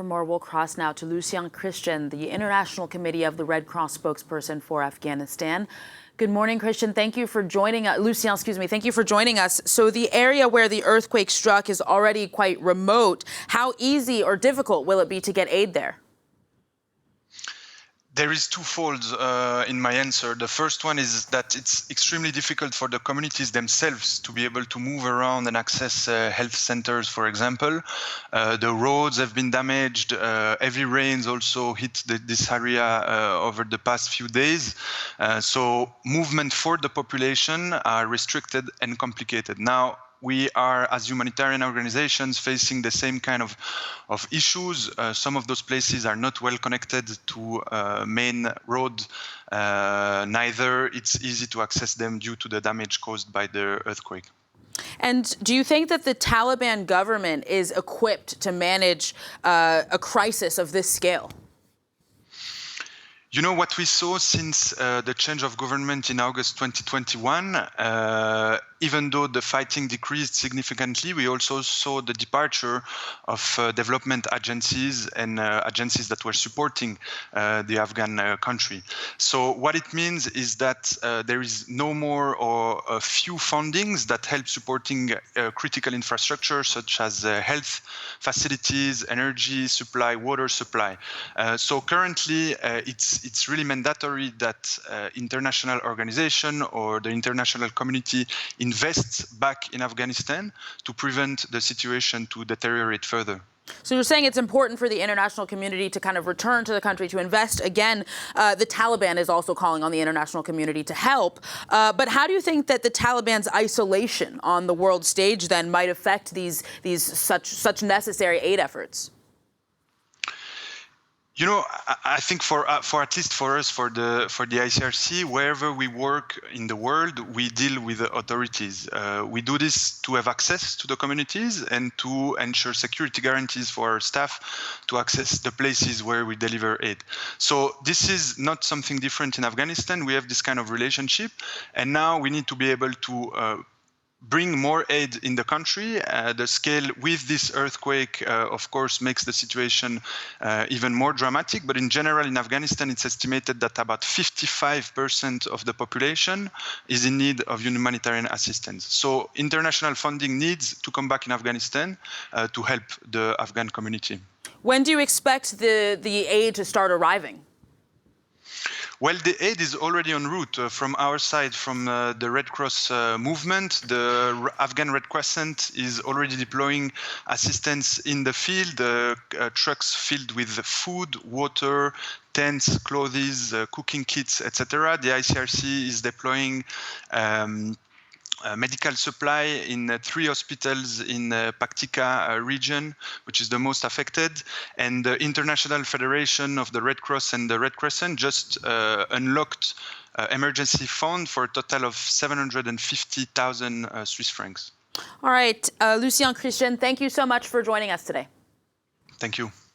more, we'll cross now to Lucien Christen, the International Committee of the Red Cross spokesperson for Afghanistan. Good morning, Christen. Thank you for joining us. Lucien, excuse me. Thank you for joining us. So the area where the earthquake struck is already quite remote. How easy or difficult will it be to get aid there? There is twofold in my answer. The first one is that it's extremely difficult for the communities themselves to be able to move around and access health centers, for example. The roads have been damaged. Heavy rains also hit this area over the past few days. So movement for the population are restricted and complicated. Now, we are, as humanitarian organizations, facing the same kind of issues. Some of those places are not well connected to main road. Neither it's easy to access them due to the damage caused by the earthquake. And do you think that the Taliban government is equipped to manage a crisis of this scale? You know, what we saw since the change of government in August 2021, even though the fighting decreased significantly, we also saw the departure of development agencies and agencies that were supporting the Afghan country. So what it means is that there is no more or a few fundings that help supporting critical infrastructure such as health facilities, energy supply, water supply. So currently it's really mandatory that international organization or the international community invests back in Afghanistan to prevent the situation to deteriorate further. So you're saying it's important for the international community to kind of return to the country to invest. Again, the Taliban is also calling on the international community to help. But how do you think that the Taliban's isolation on the world stage then might affect these such necessary aid efforts? You know, I think for at least for us, for the ICRC, wherever we work in the world, we deal with the authorities. We do this to have access to the communities and to ensure security guarantees for our staff to access the places where we deliver aid. So this is not something different in Afghanistan. We have this kind of relationship, and now we need to be able to bring more aid in the country. The scale with this earthquake, of course, makes the situation even more dramatic. But in general, in Afghanistan, it's estimated that about 55% of the population is in need of humanitarian assistance. So international funding needs to come back in Afghanistan to help the Afghan community. When do you expect the aid to start arriving? Well, the aid is already en route from our side, from the Red Cross movement. The Afghan Red Crescent is already deploying assistance in the field, trucks filled with food, water, tents, clothes, cooking kits, etc. The ICRC is deploying medical supply in 3 hospitals in Paktika region, which is the most affected. And the International Federation of the Red Cross and the Red Crescent just unlocked emergency fund for a total of 750,000 Swiss francs. All right, Lucien Christen, thank you so much for joining us today. Thank you.